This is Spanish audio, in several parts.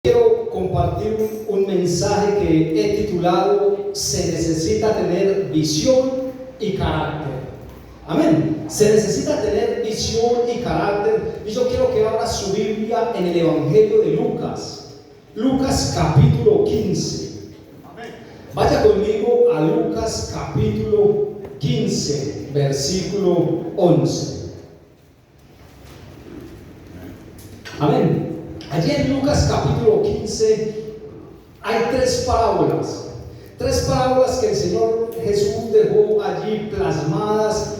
Quiero compartir un mensaje que he titulado "Se necesita tener visión y carácter". Amén. Se necesita tener visión y carácter. Y yo quiero que abra su Biblia en el Evangelio de Lucas. Lucas capítulo 15. Amén. Vaya conmigo a Lucas capítulo 15, versículo 11. Amén. Allí en Lucas capítulo 15 hay tres parábolas que el Señor Jesús dejó allí plasmadas.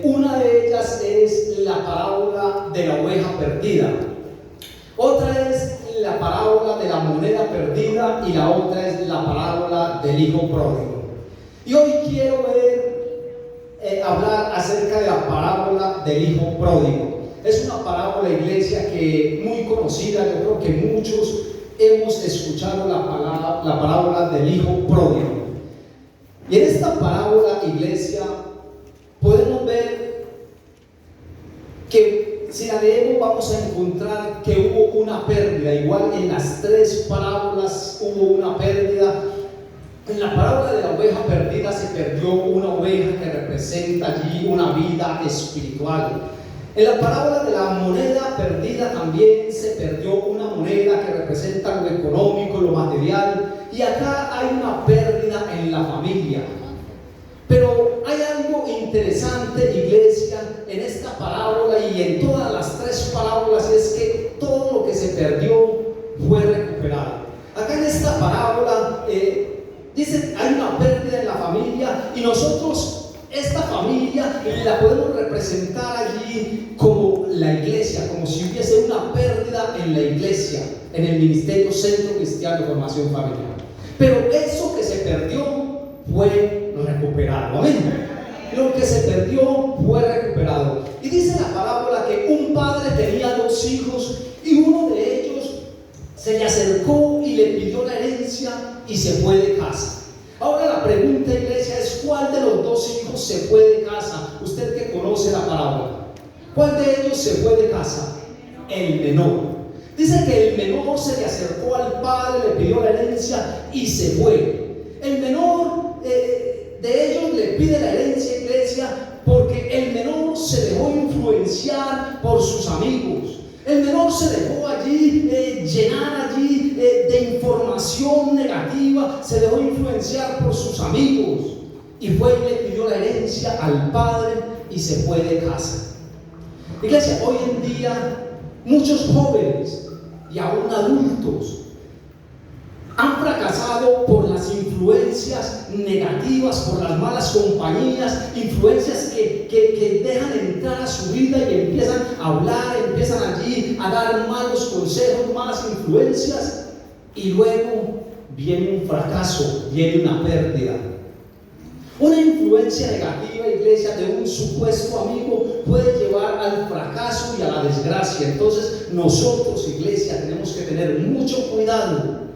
Una de ellas es la parábola de la oveja perdida, otra es la parábola de la moneda perdida y la otra es la parábola del hijo pródigo. Y hoy quiero hablar acerca de la parábola del hijo pródigo. Es una parábola, iglesia, que muy conocida. Yo creo que muchos hemos escuchado la parábola del hijo pródigo. Y en esta parábola, iglesia, podemos ver que si la leemos vamos a encontrar que hubo una pérdida. Igual en las tres parábolas hubo una pérdida. En la parábola de la oveja perdida se perdió una oveja que representa allí una vida espiritual. En la parábola de la moneda perdida también se perdió una moneda que representa lo económico, lo material. Y acá hay una pérdida en la familia. Pero hay algo interesante, iglesia, en esta parábola y en todas las tres parábolas, es que todo lo que se perdió fue recuperado. Acá en esta parábola dice hay una pérdida en la familia, y nosotros esta familia la podemos representar allí como la iglesia, como si hubiese una pérdida en la iglesia, en el ministerio Centro Cristiano de Formación Familiar. Pero eso que se perdió fue recuperado. Amén. Lo que se perdió fue recuperado. Y dice la parábola que un padre tenía dos hijos, y uno de ellos se le acercó y le pidió la herencia y se fue de casa. Ahora la pregunta, iglesia, es: ¿cuál de los dos hijos se fue de casa? Usted que conoce la parábola, ¿cuál de ellos se fue de casa? El menor. Dice que el menor se le acercó al padre, le pidió la herencia y se fue. El menor de ellos le pide la herencia, iglesia, porque el menor se dejó influenciar por sus amigos. El menor se dejó allí llenar allí de información negativa, se dejó influenciar por sus amigos y fue y le pidió la herencia al padre y se fue de casa. Iglesia, hoy en día muchos jóvenes y aún adultos han fracasado por las influencias negativas, por las malas compañías, influencias que dejan entrar a su vida y empiezan a hablar, empiezan allí a dar malos consejos, malas influencias, y luego viene un fracaso, viene una pérdida. Una influencia negativa, iglesia, de un supuesto amigo puede llevar al fracaso y a la desgracia. Entonces nosotros, iglesia, tenemos que tener mucho cuidado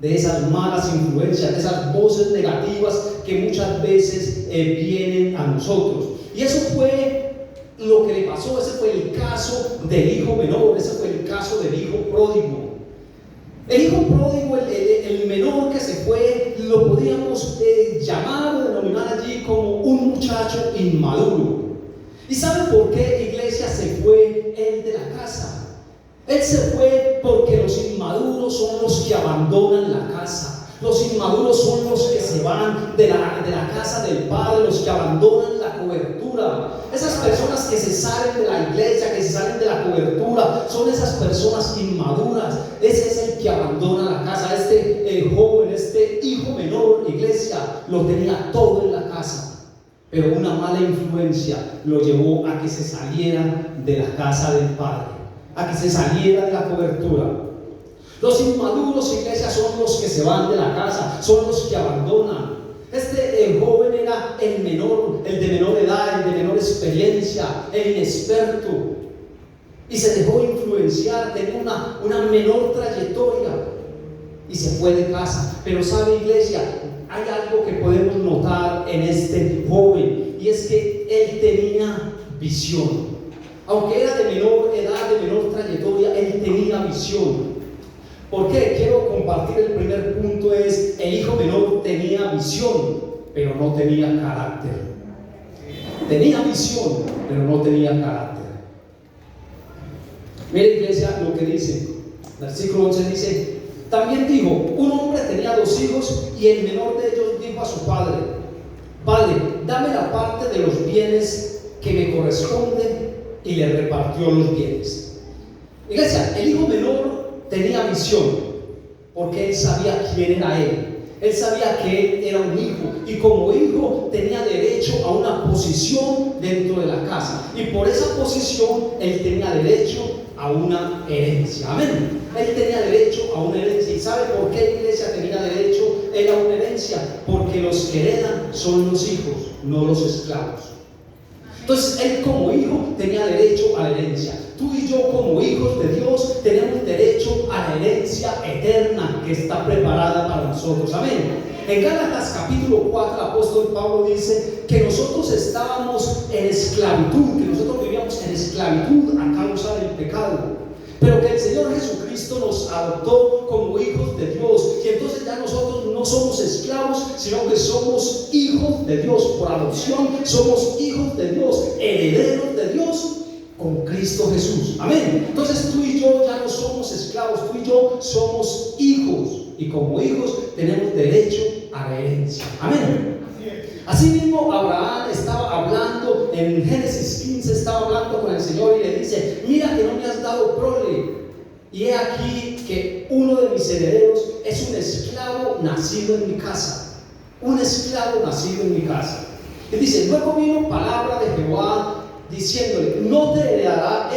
de esas malas influencias, de esas voces negativas que muchas veces vienen a nosotros. Y eso fue lo que le pasó. Ese fue el caso del hijo menor, ese fue el caso del hijo pródigo. El hijo pródigo, el menor que se fue, lo podríamos llamar o denominar allí como un muchacho inmaduro. ¿Y saben por qué, iglesia, se fue él de la casa? Él se fue porque los inmaduros son los que abandonan la casa. Los inmaduros son los que se van de la casa del Padre, los que abandonan la cobertura. Esas personas que se salen de la iglesia, que se salen de la cobertura, son esas personas inmaduras. Ese es el que abandona la casa. Este joven, este hijo menor, iglesia, lo tenía todo en la casa, pero una mala influencia lo llevó a que se saliera de la casa del Padre, a que se saliera de la cobertura. Los inmaduros, iglesia, son los que se van de la casa, son los que abandonan. Este joven era el menor, el de menor edad, el de menor experiencia, el inexperto, y se dejó influenciar, tenía una menor trayectoria y se fue de casa. Pero sabe, iglesia, hay algo que podemos notar en este joven, y es que él tenía visión. Aunque era de menor edad, de menor trayectoria, él tenía visión. ¿Por qué? Quiero compartir el primer punto, es el hijo menor tenía visión, pero no tenía carácter. Tenía visión, pero no tenía carácter. Mire, iglesia, lo que dice, versículo 11 dice: también dijo, un hombre tenía 2 hijos, y el menor de ellos dijo a su padre: Padre, dame la parte de los bienes que me corresponde, y le repartió los bienes. Iglesia, el hijo menor tenía visión, porque él sabía quién era él. Él sabía que él era un hijo, y como hijo tenía derecho a una posición dentro de la casa, y por esa posición él tenía derecho a una herencia. Amén. Él tenía derecho a una herencia. ¿Y sabe por qué la iglesia tenía derecho a una herencia? Porque los que heredan son los hijos, no los esclavos. Entonces él como hijo tenía derecho a la herencia. Tú y yo como hijos de Dios tenemos derecho a la herencia eterna que está preparada para nosotros. Amén. En Gálatas capítulo 4 el apóstol Pablo dice que nosotros estábamos en esclavitud, que nosotros vivíamos en esclavitud a causa del pecado, pero que el Señor Jesucristo nos adoptó como hijos de Dios, y entonces ya nosotros no somos esclavos, sino que somos hijos de Dios por adopción. Somos hijos de Dios, herederos de Dios con Cristo Jesús. Amén. Entonces tú y yo ya no somos esclavos, tú y yo somos hijos, y como hijos tenemos derecho a la herencia. Amén. Asimismo, Abraham estaba hablando en Génesis 15, estaba hablando con el Señor y le dice: mira que no me has dado prole, y he aquí que uno de mis herederos es un esclavo nacido en mi casa. Un esclavo nacido en mi casa. Y dice: luego vino palabra de Jehová diciéndole: no te heredará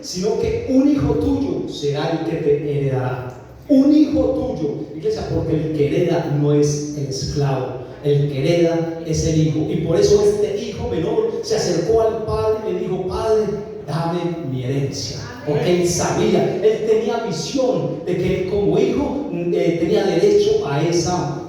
sino que un hijo tuyo será el que te heredará. Un hijo tuyo, iglesia, porque el que hereda no es el esclavo, el que hereda es el hijo. Y por eso este hijo menor se acercó al padre y le dijo: Padre, dame mi herencia. Porque él sabía, él tenía visión de que él como hijo tenía derecho a esa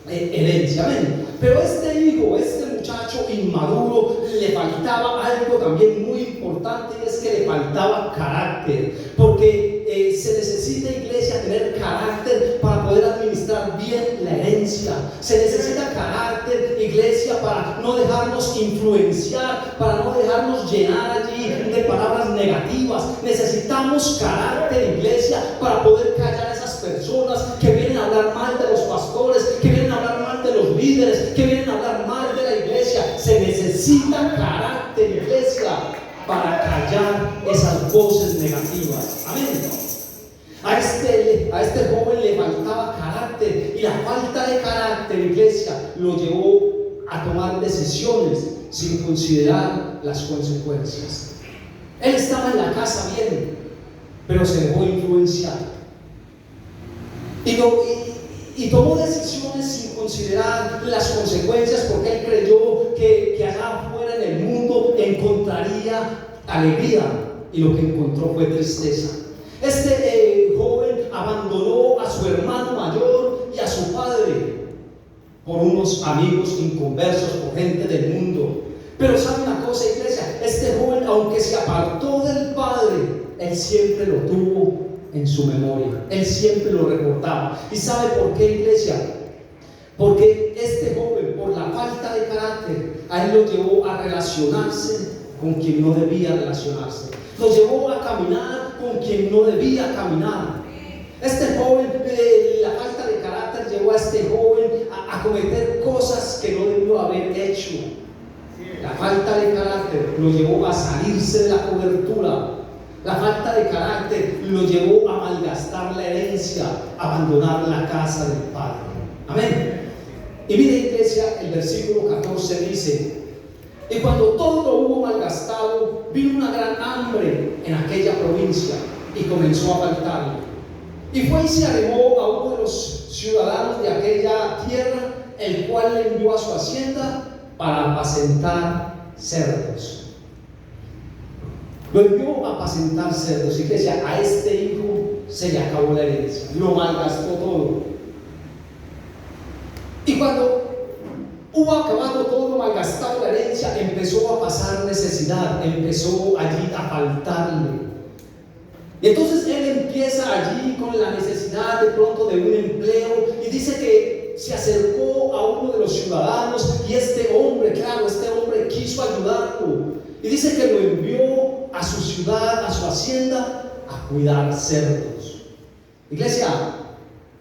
herencia. Amén. Pero este hijo, este muchacho inmaduro, le faltaba algo también muy importante, y es que le faltaba carácter. Porque se necesita, iglesia, tener carácter para poder administrar bien la herencia. Se necesita carácter, iglesia, para no dejarnos influenciar, para no dejarnos llenar allí de palabras negativas. Necesitamos carácter, iglesia, para poder callar a esas personas que vienen a hablar mal de los pastores, que vienen a hablar mal de los líderes, que vienen a hablar mal de la iglesia. Se necesita carácter, iglesia, para callar esas voces negativas. Amén. A este joven le faltaba carácter, y la falta de carácter, iglesia, lo llevó a tomar decisiones sin considerar las consecuencias. Él estaba en la casa bien, pero se dejó influenciar y tomó decisiones sin considerar las consecuencias, porque él creyó que allá afuera en el mundo encontraría alegría, y lo que encontró fue tristeza. Este joven abandonó a su hermano mayor y a su padre por unos amigos inconversos, por gente del mundo. Pero sabe una cosa, iglesia, este joven, aunque se apartó del padre, él siempre lo tuvo en su memoria, él siempre lo recordaba. ¿Y sabe por qué, iglesia? Porque este joven, por la falta de carácter, a él lo llevó a relacionarse con quien no debía relacionarse, lo llevó a caminar con quien no debía caminar. Este joven, la falta de carácter llevó a este joven a cometer cosas que no debió haber hecho. La falta de carácter lo llevó a salirse de la cobertura. La falta de carácter lo llevó a malgastar la herencia, a abandonar la casa del padre. Amén. Y mire, iglesia, el versículo 14 dice: y cuando todo lo hubo malgastado, vino una gran hambre en aquella provincia, y comenzó a faltarle. Y fue y se arrimó a uno de los ciudadanos de aquella tierra, el cual le envió a su hacienda para apacentar cerdos. Lo envió a apacentar cerdos. Iglesia, a este hijo se le acabó la herencia, lo malgastó todo. Y cuando hubo acabado todo, malgastado la herencia, empezó a pasar necesidad, empezó allí a faltarle. Y entonces él empieza allí con la necesidad de pronto de un empleo y dice que se acercó a uno de los ciudadanos y este hombre quiso ayudarlo y dice que lo envió a su ciudad, a su hacienda, a cuidar cerdos. Iglesia,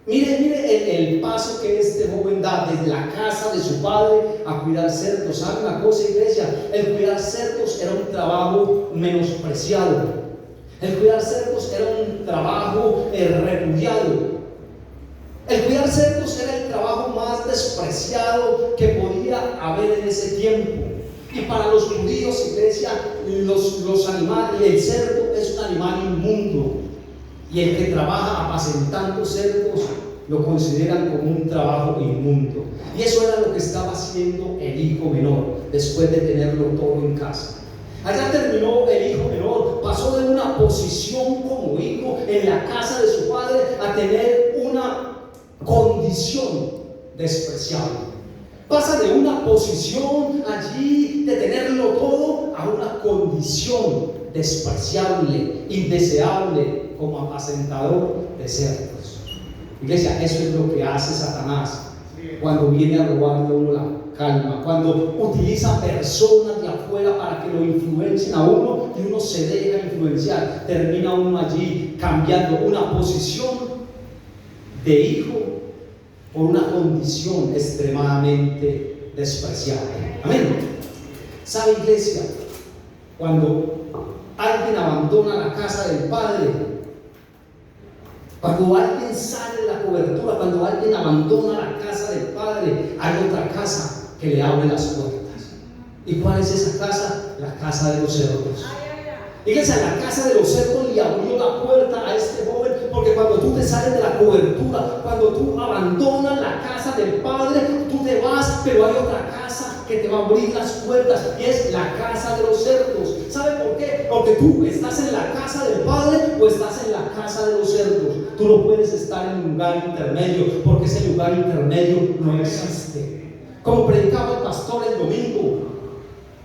mire el paso que este joven da desde la casa de su padre a cuidar cerdos. ¿Sabe una cosa, iglesia? El cuidar cerdos era un trabajo menospreciado. El cuidar cerdos era un trabajo repudiado. El cuidar cerdos era el trabajo más despreciado que podía haber en ese tiempo. Y para los judíos, iglesia, los animales, el cerdo es un animal inmundo. Y el que trabaja apacentando cerdos lo consideran como un trabajo inmundo. Y eso era lo que estaba haciendo el hijo menor después de tenerlo todo en casa. Allá terminó el hijo menor, pasó de una posición como hijo en la casa de su padre a tener una condición despreciable. Pasa de una posición allí de tenerlo todo a una condición despreciable, indeseable, como apacentador de cerdos. Iglesia, eso es lo que hace Satanás cuando viene a robarle a uno la calma, cuando utiliza personas de afuera para que lo influencien a uno y uno se deja influenciar. Termina uno allí cambiando una posición de hijo por una condición extremadamente despreciable. Amén. ¿Sabe, iglesia? Cuando alguien abandona la casa del Padre, cuando alguien sale de la cobertura, cuando alguien abandona la casa del Padre, hay otra casa que le abre las puertas. ¿Y cuál es esa casa? La casa de los cerdos. Iglesia, la casa de los cerdos le abrió la puerta a este joven, porque cuando tú te sales de la cobertura, cuando tú abandonas la casa del Padre, tú te vas, pero hay otra casa que te va a abrir las puertas, y es la casa de los cerdos. ¿Sabe por qué? Porque tú estás en la casa del Padre o estás en la casa de los cerdos. Tú no puedes estar en un lugar intermedio, porque ese lugar intermedio no existe. Como predicaba el pastor el domingo,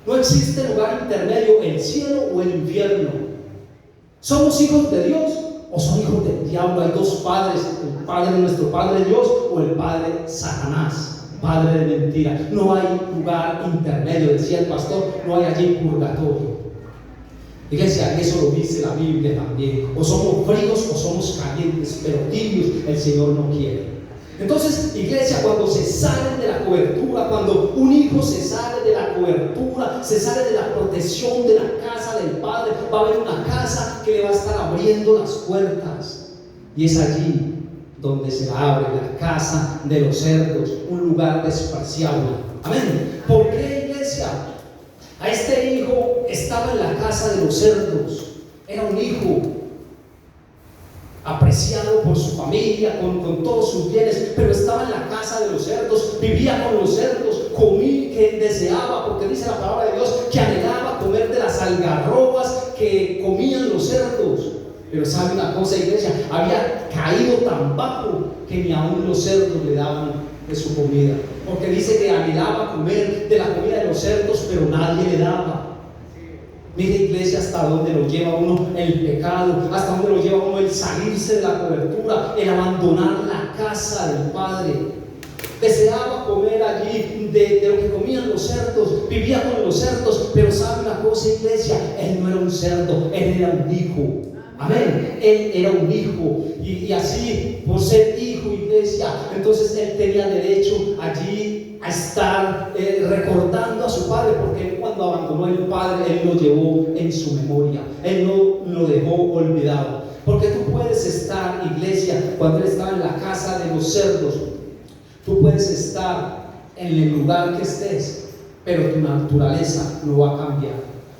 no existe lugar intermedio, el cielo o el infierno. ¿Somos hijos de Dios o son hijos del diablo? Hay dos padres: el padre, nuestro Padre Dios, o el padre Satanás, padre de mentira. No hay lugar intermedio, decía el pastor, no hay allí purgatorio. Iglesia, eso lo dice la Biblia también. O somos fríos o somos calientes, pero tibios el Señor no quiere. Entonces, iglesia, cuando se salen de la cobertura, cuando un hijo se sale de la cobertura, se sale de la protección de la casa del Padre, va a haber una casa que le va a estar abriendo las puertas. Y es allí donde se abre la casa de los cerdos, un lugar despreciable. Amén. ¿Por qué, iglesia? A este hijo estaba en la casa de los cerdos. Era un hijo apreciado por su familia, con todos sus bienes, pero estaba en la casa de los cerdos, vivía con los cerdos, comía, que deseaba, porque dice la palabra de Dios que anhelaba comer de las algarrobas que comían los cerdos. Pero sabe una cosa, iglesia, había caído tan bajo que ni aún los cerdos le daban de su comida, porque dice que anhelaba comer de la comida de los cerdos, pero nadie le daba. Mire, iglesia, hasta dónde lo lleva uno el pecado, hasta dónde lo lleva uno el salirse de la cobertura, el abandonar la casa del Padre. Deseaba comer allí de lo que comían los cerdos, vivía con los cerdos, pero sabe una cosa, iglesia, él no era un cerdo, él era un hijo. Amén. Él era un hijo, y así, por ser hijo, iglesia, entonces él tenía derecho allí a estar recordando a su padre, porque él, cuando abandonó el padre, él lo llevó en su memoria, él no lo dejó olvidado. Porque tú puedes estar, iglesia, cuando él estaba en la casa de los cerdos, tú puedes estar en el lugar que estés, pero tu naturaleza no va a cambiar.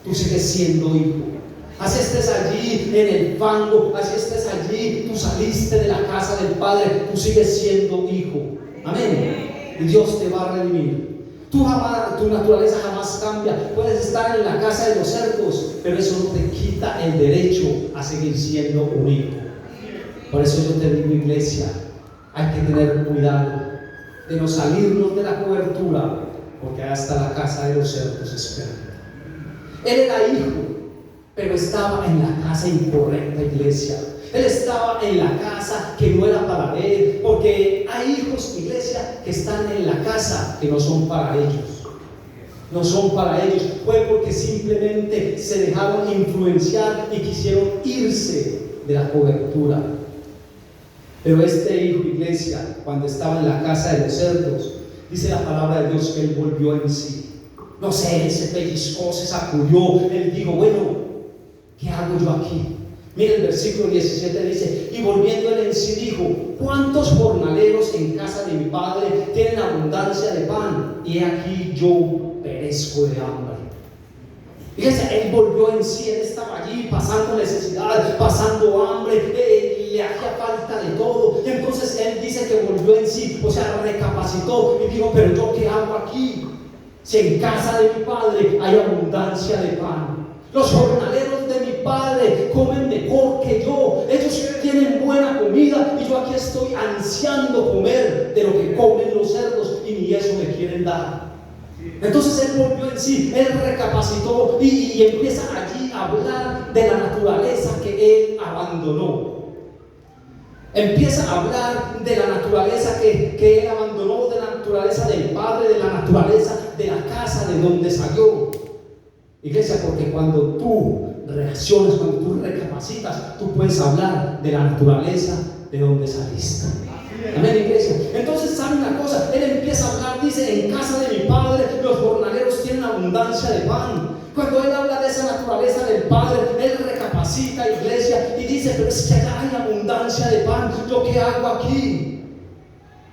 Tú sigues siendo hijo. Así estés allí en el fango, así estés allí, tú saliste de la casa del Padre, tú sigues siendo hijo. Amén. Y Dios te va a redimir. Tu naturaleza jamás cambia. Puedes estar en la casa de los cerdos, pero eso no te quita el derecho a seguir siendo un hijo. Por eso yo te digo, iglesia, hay que tener cuidado de no salirnos de la cobertura, porque hasta la casa de los cerdos espera. Él era hijo, pero estaba en la casa incorrecta, iglesia. Él estaba en la casa que no era para él, porque hay hijos, iglesia, que están en la casa que no son para ellos. No son para ellos. Fue porque simplemente se dejaron influenciar y quisieron irse de la cobertura. Pero este hijo, iglesia, cuando estaba en la casa de los cerdos, dice la palabra de Dios que él volvió en sí. No sé, él se pellizcó, se sacudió, él dijo, bueno, ¿qué hago yo aquí? Mira el versículo 17 dice, y volviendo él en sí dijo, ¿cuántos jornaleros en casa de mi padre tienen abundancia de pan? Y aquí yo perezco de hambre. Fíjense, él volvió en sí, él estaba allí pasando necesidad, pasando hambre, le hacía falta de todo. Y entonces él dice que volvió en sí, o sea, recapacitó y dijo, pero yo ¿qué hago aquí? Si en casa de mi padre hay abundancia de pan. Los jornaleros de mi padre comen mejor que yo. Ellos tienen buena comida y yo aquí estoy ansiando comer de lo que comen los cerdos y ni eso me quieren dar. Entonces él volvió en sí, él recapacitó y empieza allí a hablar de la naturaleza que él abandonó. Empieza a hablar de la naturaleza que él abandonó, de la naturaleza del padre, de la naturaleza de la casa de donde salió. Iglesia, porque cuando tú reaccionas, cuando tú recapacitas, tú puedes hablar de la naturaleza de donde saliste. Amén, iglesia. Entonces, ¿saben una cosa? Él empieza a hablar, dice, en casa de mi padre los jornaleros tienen abundancia de pan. Cuando él habla de esa naturaleza del padre, él recapacita, iglesia, y dice, pero es que allá hay abundancia de pan, ¿yo qué hago aquí?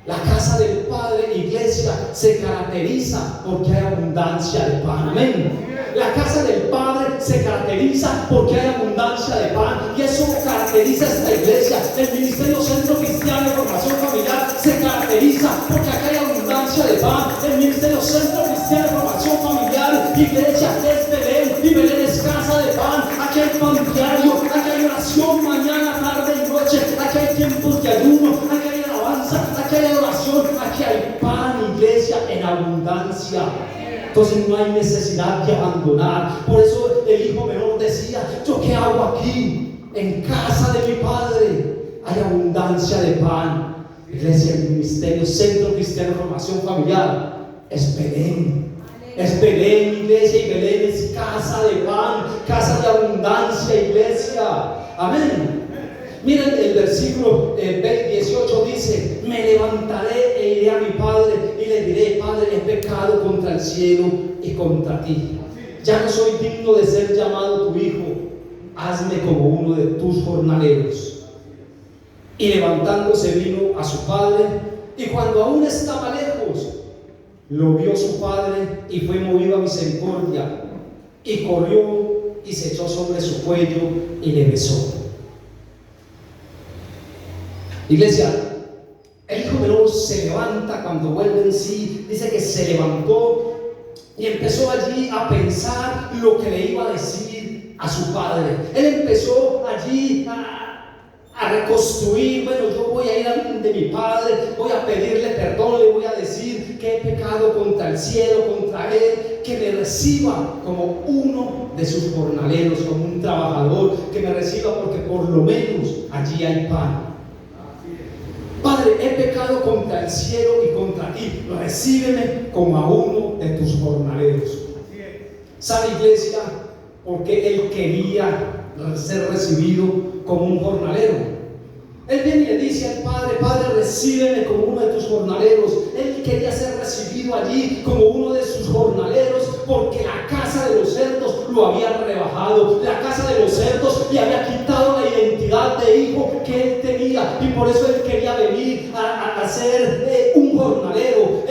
La casa del padre, iglesia, se caracteriza porque hay abundancia de pan. Amén. La casa del Padre se caracteriza porque hay abundancia de pan, y eso caracteriza a esta iglesia. El Ministerio Centro Cristiano de Formación Familiar se caracteriza porque acá hay abundancia de pan. El Ministerio Centro Cristiano de Formación Familiar, iglesia, es Belén, y Belén es casa de pan. Aquí hay pan diario, aquí hay oración mañana, tarde y noche, aquí hay tiempos de ayuno, aquí hay alabanza, aquí hay adoración, aquí hay pan, iglesia, en abundancia. Entonces no hay necesidad de abandonar. Por eso el hijo menor decía, ¿yo qué hago aquí? En casa de mi padre hay abundancia de pan. Iglesia, el Ministerio Centro Cristiano de Formación Familiar es Belén. Es Belén, iglesia, y Belén es casa de pan, casa de abundancia, iglesia. Amén. Miren el versículo 18 dice, me levantaré e iré a mi padre y le diré, Padre, he pecado contra el cielo y contra ti. Ya no soy digno de ser llamado tu hijo, hazme como uno de tus jornaleros. Y levantándose vino a su padre, y cuando aún estaba lejos, lo vio su padre y fue movido a misericordia, y corrió y se echó sobre su cuello y le besó. Iglesia, el hijo menor se levanta cuando vuelve en sí. Dice que se levantó y empezó allí a pensar lo que le iba a decir a su padre. Él empezó allí a reconstruir, bueno, yo voy a ir ante mi padre, voy a pedirle perdón, le voy a decir que he pecado contra el cielo, contra él, que me reciba como uno de sus jornaleros, como un trabajador, que me reciba porque por lo menos allí hay pan. Padre, he pecado contra el cielo y contra ti, recíbeme como a uno de tus jornaleros. ¿Sabe, iglesia? Porque él quería ser recibido como un jornalero. Él viene y le dice al Padre, Padre, recíbeme como uno de tus jornaleros. Él quería ser recibido allí como uno de sus jornaleros, porque la casa de los cerdos lo habían rebajado. La casa de los cerdos le había quitado la identidad de hijo que él tenía, y por eso él quería venir a ser un jornalero.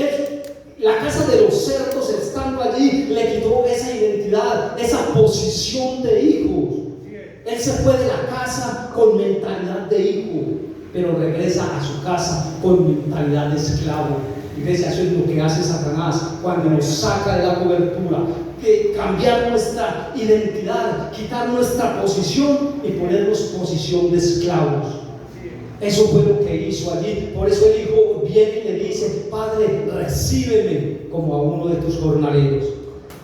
La casa de los cerdos, estando allí, le quitó esa identidad, esa posición de hijos. Él se fue de la casa con mentalidad de hijo, pero regresa a su casa con mentalidad de esclavo. Iglesia, eso es lo que hace Satanás cuando nos saca de la cobertura, que cambiar nuestra identidad, quitar nuestra posición y ponernos posición de esclavos. Eso fue lo que hizo allí. Por eso el hijo viene y le dice, Padre, recíbeme como a uno de tus jornaleros.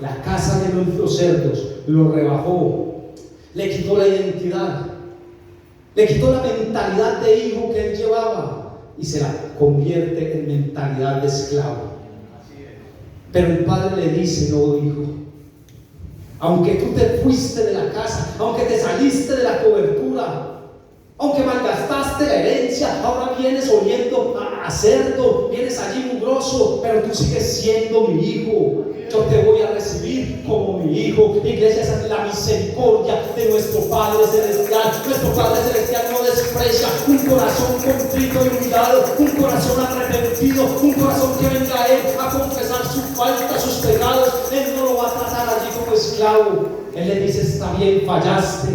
La casa de los cerdos lo rebajó. le quitó la identidad, le quitó la mentalidad de hijo que él llevaba y se la convierte en mentalidad de esclavo. Pero el padre le dice: no, hijo, aunque tú te fuiste de la casa, aunque te saliste de la cobertura, aunque malgastaste la herencia, ahora vienes oliendo a cerdo, vienes allí mugroso, pero tú sigues siendo mi hijo. Yo te voy a recibir como mi hijo. Iglesia, esa es la misericordia de nuestro Padre Celestial. Nuestro Padre Celestial no desprecia un corazón contrito y humillado, un corazón arrepentido, un corazón que venga a Él a confesar sus faltas, sus pecados. Él no lo va a tratar allí como esclavo. Él le dice: está bien, fallaste,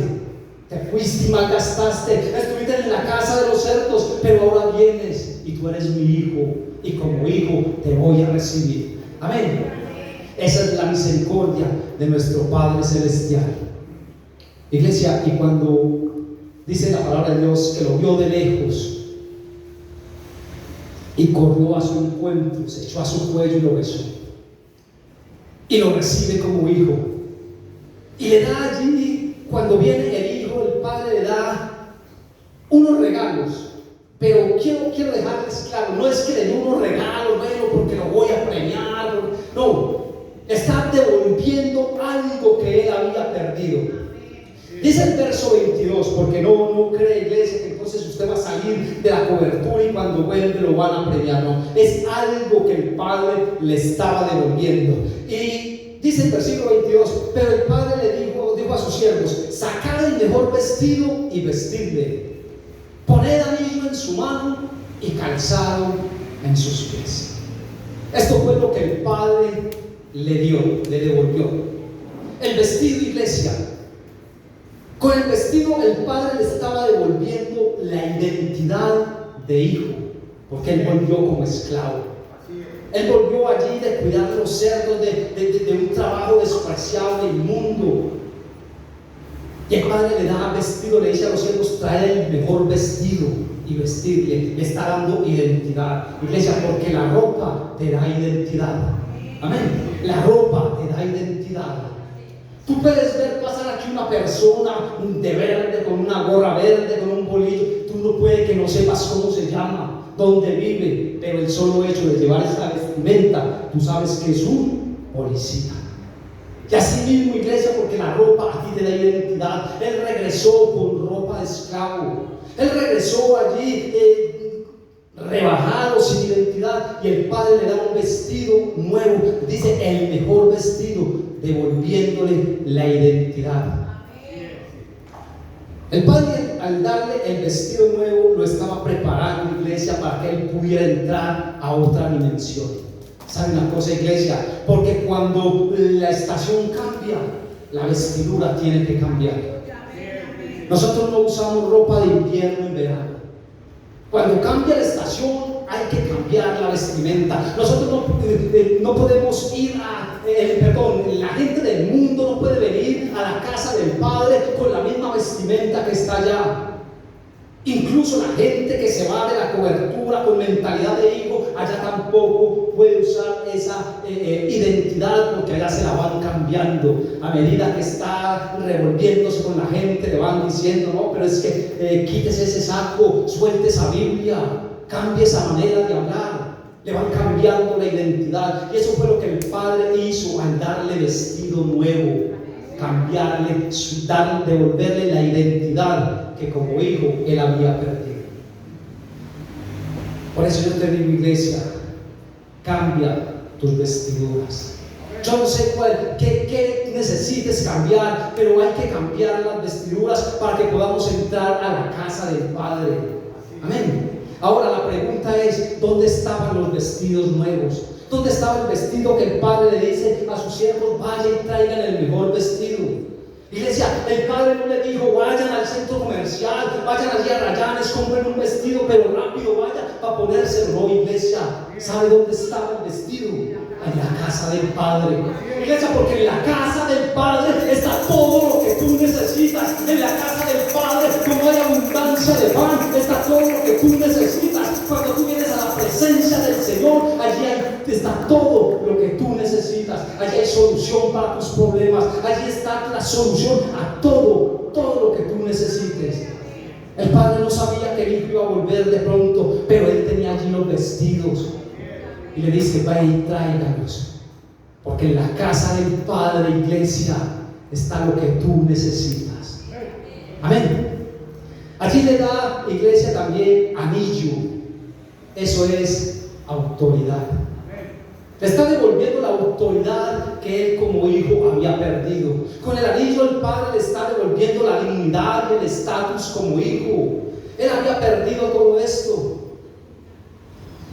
te fuiste y malgastaste, estuviste en la casa de los cerdos, pero ahora vienes y tú eres mi hijo, y como hijo te voy a recibir. Amén. Esa es la misericordia de nuestro Padre Celestial. Iglesia, y cuando dice la palabra de Dios que lo vio de lejos y corrió a su encuentro, se echó a su cuello y lo besó, y lo recibe como hijo, y le da allí, cuando viene el hijo, el padre le da unos regalos. Pero quiero dejarles claro, no es que le dé unos regalos, bueno, porque lo voy a premiar, no, está devolviendo algo que él había perdido. Dice el verso 22, porque no cree, iglesia, que entonces usted va a salir de la cobertura y cuando vuelve lo van a premiar. No, es algo que el padre le estaba devolviendo. Y dice el versículo 22: pero el padre le dijo a sus siervos: sacad el mejor vestido y vestidle, poned anillo en su mano y calzado en sus pies. Esto fue lo que el padre le dio, le devolvió. El vestido, iglesia. Con el vestido el padre le estaba devolviendo la identidad de hijo, porque él volvió como esclavo. Él volvió allí de cuidar los cerdos, de un trabajo despreciable, inmundo. Y el padre le da vestido, le dice a los siervos: trae el mejor vestido y vestirle. Le está dando identidad, iglesia, porque la ropa te da identidad. Amén. La ropa te da identidad. Tú puedes ver pasar aquí una persona de verde, con una gorra verde, con un bolillo. Tú no puede que no sepas cómo se llama, dónde vive, pero el solo hecho de llevar esa vestimenta, tú sabes que es un policía. Y así mismo, iglesia, porque la ropa a ti te da identidad. Él regresó con ropa de esclavo. Él regresó allí rebajado, sin identidad, y el padre le da un vestido nuevo. Dice: el mejor vestido, devolviéndole la identidad. El padre, al darle el vestido nuevo, lo estaba preparando, iglesia, para que él pudiera entrar a otra dimensión. ¿Sabe una cosa, iglesia? Porque cuando la estación cambia, la vestidura tiene que cambiar. Nosotros no usamos ropa de invierno en verano. Cuando cambia la estación, hay que cambiar la vestimenta. Nosotros no podemos ir la gente del mundo no puede venir a la casa del Padre con la misma vestimenta que está allá. Incluso la gente que se va de la cobertura con mentalidad de hijo, allá tampoco puede usar esa identidad, porque allá se la van cambiando. A medida que está revolviéndose con la gente, le van diciendo: no, pero es que quítese ese saco, suelte esa Biblia, cambie esa manera de hablar. Le van cambiando la identidad. Y eso fue lo que el padre hizo al darle vestido nuevo, cambiarle, devolverle la identidad que como hijo él había perdido. Por eso yo te digo, iglesia, cambia tus vestiduras. Yo no sé qué necesites cambiar, pero hay que cambiar las vestiduras para que podamos entrar a la casa del Padre. Amén. Ahora la pregunta es: ¿dónde estaban los vestidos nuevos? ¿Dónde estaba el vestido que el padre le dice a sus siervos: vayan y traigan el mejor vestido? Iglesia, el padre no le dijo: vayan al centro comercial, vayan allí a Rayanes, compren un vestido, pero rápido vaya para ponérselo. No, iglesia, ¿sabe dónde estaba el vestido? En la casa del Padre. Iglesia, porque en la casa del Padre está todo lo que tú necesitas. En la casa del Padre, como hay abundancia de pan, está todo lo que tú necesitas. Cuando tú vienes a la presencia del Señor, allí está todo lo que tú necesitas. Allí hay solución para tus problemas. Allí está la solución a todo El padre no sabía que el hijo iba a volver de pronto, pero él tenía allí los vestidos. Y le dice: ve y tráigalos, porque en la casa del Padre, iglesia, está lo que tú necesitas. Amén. Allí le da, iglesia, también anillo. Eso es autoridad. Le está devolviendo la autoridad que él como hijo había perdido. Con el anillo el padre le está devolviendo la dignidad y el estatus como hijo. Él había perdido todo esto.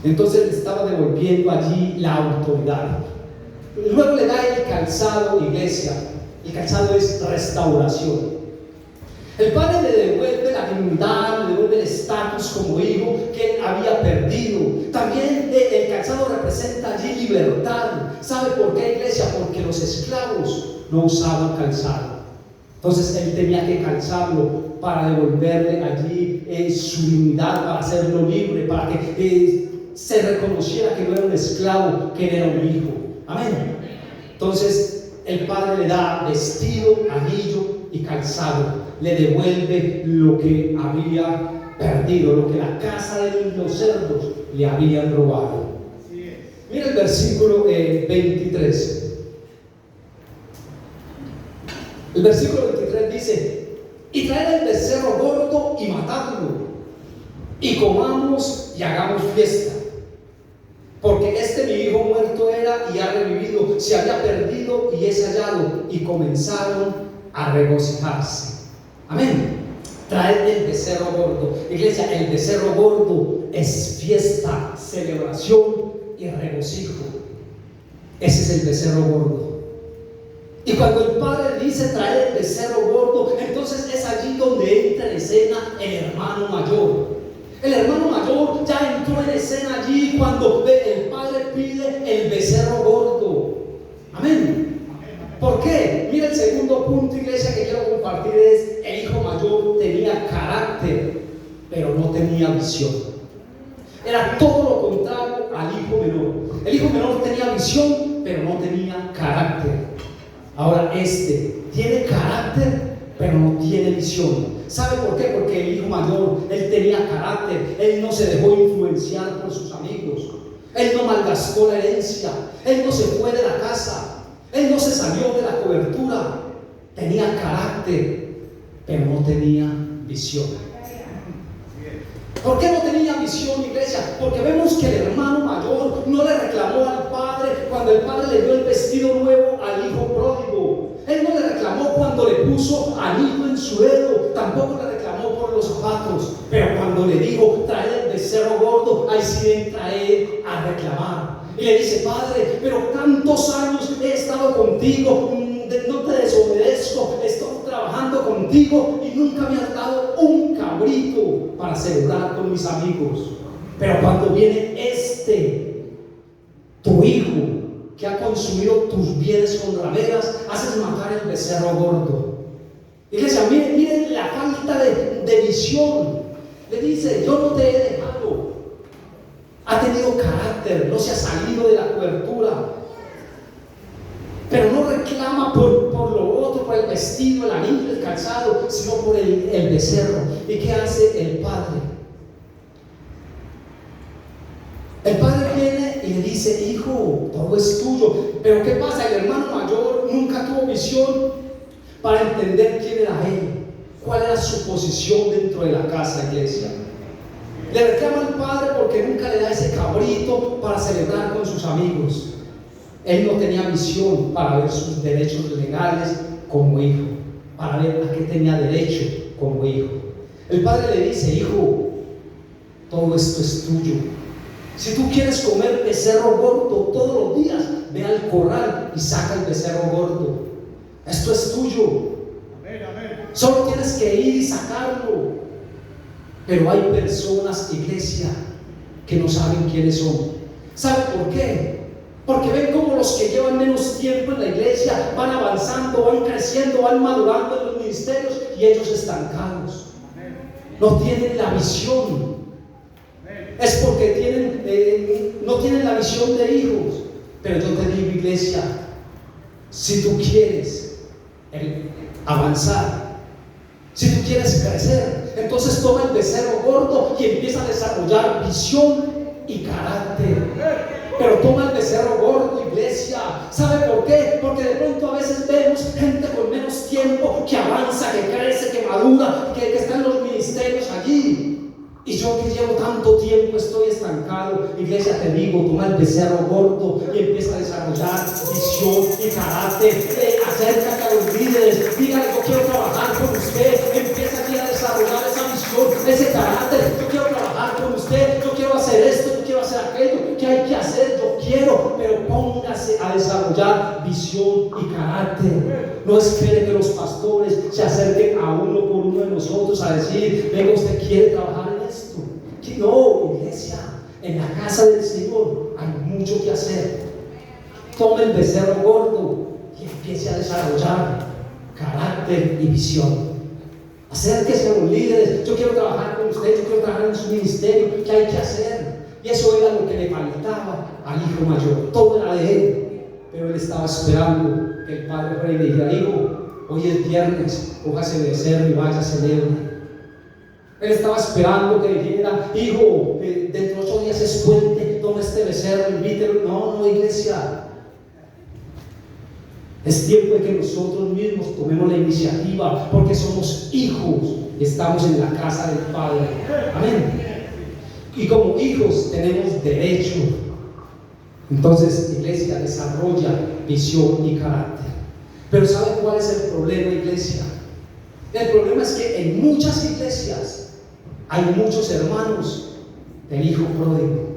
Entonces le estaba devolviendo allí la autoridad. Luego le da el calzado, iglesia. El calzado es restauración. El padre le devuelve la dignidad, le devuelve el estatus como hijo que él había perdido. También el calzado representa allí libertad. ¿Sabe por qué, iglesia? Porque los esclavos no usaban calzado. Entonces él tenía que calzarlo para devolverle allí su dignidad, para hacerlo libre, para que se reconociera que no era un esclavo, que él era un hijo. Amén. Entonces el padre le da vestido, anillo y calzado. Le devuelve lo que había perdido, lo que la casa de los cerdos le habían robado. Mira el versículo 23. El versículo 23 dice: y traed el becerro gordo y matadlo, y comamos y hagamos fiesta, porque mi hijo muerto era y ha revivido, se había perdido y es hallado. Y comenzaron a regocijarse. Amén. Traed el becerro gordo. Iglesia, el becerro gordo es fiesta, celebración y regocijo. Ese es el becerro gordo. Y cuando el padre dice traer el becerro gordo, entonces es allí donde entra en escena el hermano mayor. El hermano mayor ya entró en escena allí cuando el padre pide el becerro gordo. Amén. ¿Por qué? Mira, el segundo punto, iglesia, que quiero compartir es: el hijo mayor tenía carácter, pero no tenía visión. Era todo lo contrario al hijo menor. El hijo menor tenía visión, pero no tenía carácter. Ahora tiene carácter, pero no tiene visión. ¿Sabe por qué? Porque el hijo mayor, él tenía carácter. Él no se dejó influenciar por sus amigos. Él no malgastó la herencia. Él no se fue de la casa. Él no se salió de la cobertura. Tenía carácter, pero no tenía visión. ¿Por qué no tenía visión, iglesia? Porque vemos que el hermano mayor no le reclamó al padre cuando el padre le dio el vestido nuevo al hijo pródigo. Él no le reclamó cuando le puso anillo en su dedo. Tampoco le reclamó por los zapatos. Pero cuando le dijo trae el becerro gordo, ahí sí entra él a reclamar. Y le dice: padre, pero tantos años he estado contigo, no te desobedezco, estoy trabajando contigo y nunca me has dado un cabrito para celebrar con mis amigos. Pero cuando viene tu hijo, que ha consumido tus bienes con rameras, haces matar el becerro gordo. Iglesia, miren la falta de visión. Le dice: yo no te he dejado. Ha tenido carácter, no se ha salido de la cobertura, pero no reclama por lo otro, por el vestido, el anillo, el calzado, sino por el becerro. ¿Y qué hace el padre? El padre viene y le dice: hijo, todo es tuyo. Pero ¿qué pasa? El hermano mayor nunca tuvo visión para entender quién era él, cuál era su posición dentro de la casa, iglesia. Le reclama al padre porque nunca le da ese cabrito para celebrar con sus amigos. Él no tenía visión para ver sus derechos legales como hijo, para ver a qué tenía derecho como hijo. El padre le dice: hijo, todo esto es tuyo. Si tú quieres comer becerro gordo todos los días, ve al corral y saca el becerro gordo. Esto es tuyo. Amén, amén. Solo tienes que ir y sacarlo. Pero hay personas, iglesia, que no saben quiénes son. ¿Sabe por qué? Porque ven cómo los que llevan menos tiempo en la iglesia van avanzando, van creciendo, van madurando en los ministerios, y ellos estancados. No tienen la visión. Es porque no tienen la visión de hijos. Pero yo te digo, iglesia, si tú quieres avanzar, si tú quieres crecer, Entonces toma el becerro gordo y empieza a desarrollar visión y carácter. Pero toma el becerro gordo, iglesia. ¿Sabe por qué? Porque de pronto a veces vemos gente con menos tiempo que avanza, que crece, que madura, que está en los ministerios allí. Y yo que llevo tanto tiempo estoy estancado. Iglesia, te digo, toma el becerro gordo y empieza a desarrollar visión y carácter. Acércate a los líderes, dígale: yo quiero trabajar con usted. Empieza aquí a desarrollar esa visión, ese carácter. Yo quiero trabajar con usted, yo quiero hacer esto, yo quiero hacer aquello. ¿Qué hay que hacer? Yo quiero, pero póngase a desarrollar visión y carácter. No espere que los pastores se acerquen a uno por uno de nosotros a decir: venga, usted quiere trabajar en esto. No, iglesia, en la casa del Señor hay mucho que hacer. Tome el becerro gordo y empiece a desarrollar carácter y visión. Acérquese a los líderes: yo quiero trabajar con usted, yo quiero trabajar en su ministerio. ¿Qué hay que hacer? Y eso era lo que le faltaba al hijo mayor. Todo era de él, pero él estaba esperando que el padre fuera y le dijera: hijo, hoy es viernes, cójase el becerro y vaya a celebrar. Él estaba esperando que dijera: hijo, dentro de 8 días es puente, toma este becerro, invítelo. No, iglesia. Es tiempo de que nosotros mismos tomemos la iniciativa, porque somos hijos y estamos en la casa del Padre. Amén. Y como hijos tenemos derecho. Entonces, iglesia, desarrolla visión y carácter. Pero ¿sabe cuál es el problema, iglesia? El problema es que en muchas iglesias hay muchos hermanos del hijo pródigo.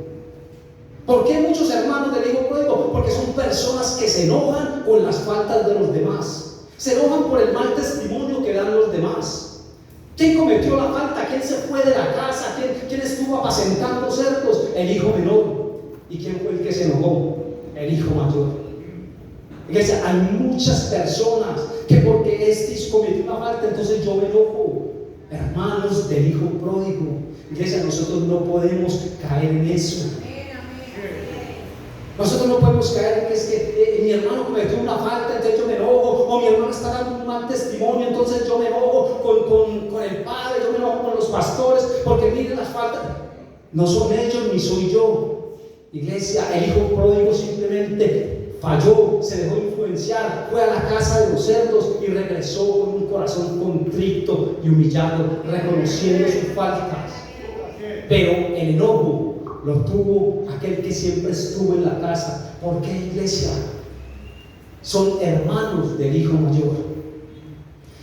¿Por qué muchos hermanos del hijo pródigo? Porque son personas que se enojan con las faltas de los demás, se enojan por el mal testimonio que dan los demás. ¿Quién cometió la falta? ¿Quién se fue de la casa? ¿Quién estuvo apacentando cerdos? El hijo menor. ¿Y quién fue el que se enojó? El hijo mayor. Iglesia, hay muchas personas que porque este cometió una falta, entonces yo me enojo. Hermanos del hijo pródigo. Iglesia, nosotros no podemos caer en eso. Nosotros no podemos caer en que es que mi hermano cometió una falta, entonces yo me enojo, o mi hermano está dando un mal testimonio, entonces yo me enojo con el padre, yo me enojo con los pastores, porque miren las faltas. No son ellos ni soy yo. Iglesia, el hijo pródigo simplemente falló, se dejó influenciar, fue a la casa de los cerdos y regresó con un corazón contrito y humillado, reconociendo sus faltas. Pero el enojo lo tuvo aquel que siempre estuvo en la casa. ¿Por qué, iglesia? Son hermanos del hijo mayor.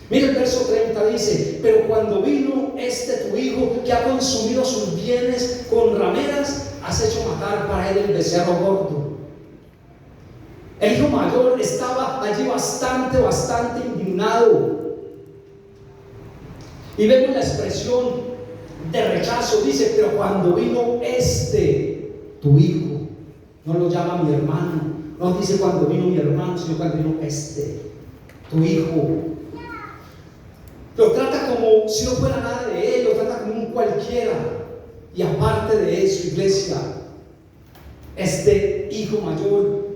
Mira el verso 30, dice: pero cuando vino tu hijo, que ha consumido sus bienes con rameras, has hecho matar para él el becerro gordo. El hijo mayor estaba allí bastante indignado. Y vemos la expresión de rechazo. Dice: pero cuando vino tu hijo, no lo llama mi hermano, no dice cuando vino mi hermano, sino cuando vino tu hijo. Lo trata como si no fuera nada de él, lo trata como un cualquiera. Y aparte de eso, iglesia, este hijo mayor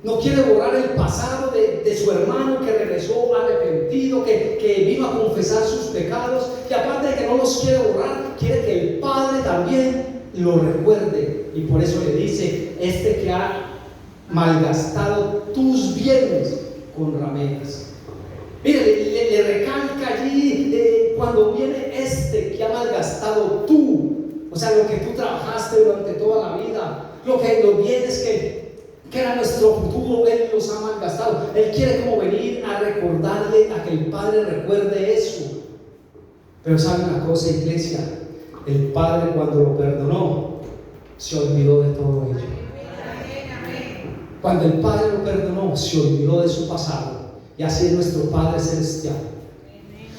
no quiere borrar el pasado de su hermano que regresó arrepentido, que vino a confesar sus pecados, que aparte de que no los quiere borrar, quiere que el padre también lo recuerde. Y por eso le dice: que ha malgastado tus bienes con rameras. Mire, le recalca allí cuando viene que ha malgastado tú, o sea, lo que tú trabajaste durante toda la vida, los bienes que era nuestro futuro, Él los ha malgastado. Él quiere como venir a recordarle, a que el Padre recuerde eso. Pero ¿sabe una cosa, iglesia? El Padre, cuando lo perdonó, se olvidó de todo ello. Cuando el Padre lo perdonó, se olvidó de su pasado. Y así es nuestro Padre Celestial.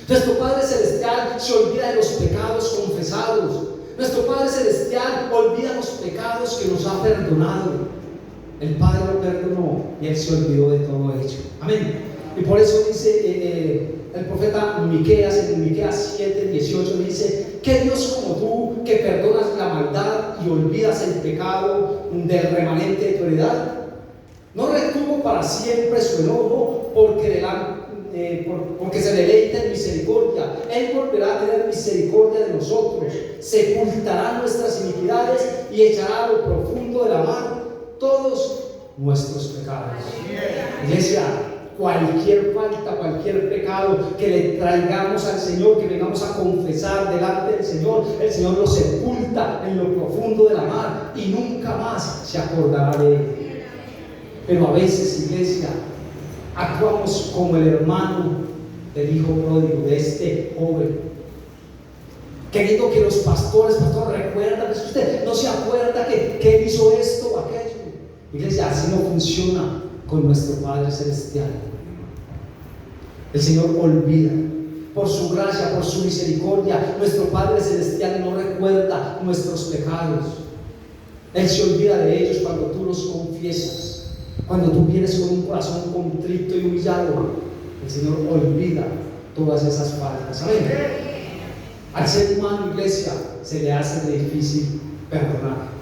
Nuestro Padre Celestial se olvida de los pecados confesados. Nuestro Padre Celestial olvida los pecados que nos ha perdonado. El Padre lo perdonó y Él se olvidó de todo ello. Amén. Y por eso dice el profeta Miqueas, en Miqueas 7:18, dice: ¿qué Dios como tú, que perdonas la maldad y olvidas el pecado del remanente de tu heredad? No retuvo para siempre su enojo, porque porque se deleita en misericordia. Él volverá a tener misericordia de nosotros, sepultará nuestras iniquidades y echará a lo profundo de la mar todos nuestros pecados. Iglesia, cualquier falta, cualquier pecado que le traigamos al Señor, que vengamos a confesar delante del Señor, el Señor lo sepulta en lo profundo de la mar y nunca más se acordará de él. Pero a veces, iglesia, actuamos como el hermano del hijo pródigo, de este joven, queriendo que los pastores, recuerda que usted no se acuerda que él hizo esto o aquello. Iglesia, así no funciona con nuestro Padre Celestial. El Señor olvida. Por su gracia, por su misericordia, nuestro Padre Celestial no recuerda nuestros pecados. Él se olvida de ellos cuando tú los confiesas, cuando tú vienes con un corazón contrito y humillado. El Señor olvida todas esas faltas. ¿Saben? Al ser humano, iglesia, se le hace difícil perdonar.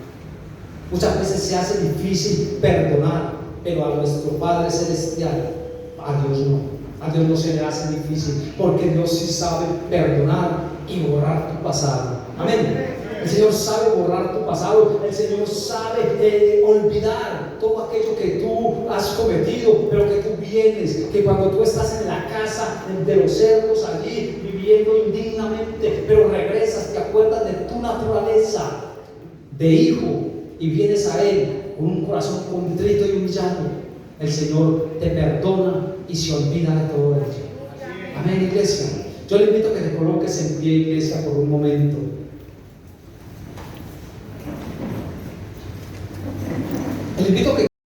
Muchas veces se hace difícil perdonar, pero a nuestro Padre Celestial, a Dios no. A Dios no se le hace difícil, porque Dios sí sabe perdonar y borrar tu pasado. Amén. El Señor sabe borrar tu pasado. El Señor sabe olvidar todo aquello que tú has cometido, pero que tú vienes, que cuando tú estás en la casa de los cerdos allí viviendo indignamente, pero regresas, te acuerdas de tu naturaleza de hijo y vienes a Él con un corazón contrito y humillado. El Señor te perdona y se olvida de todo ello. Amén, iglesia. Yo le invito a que te coloques en pie, iglesia, por un momento. Le invito a que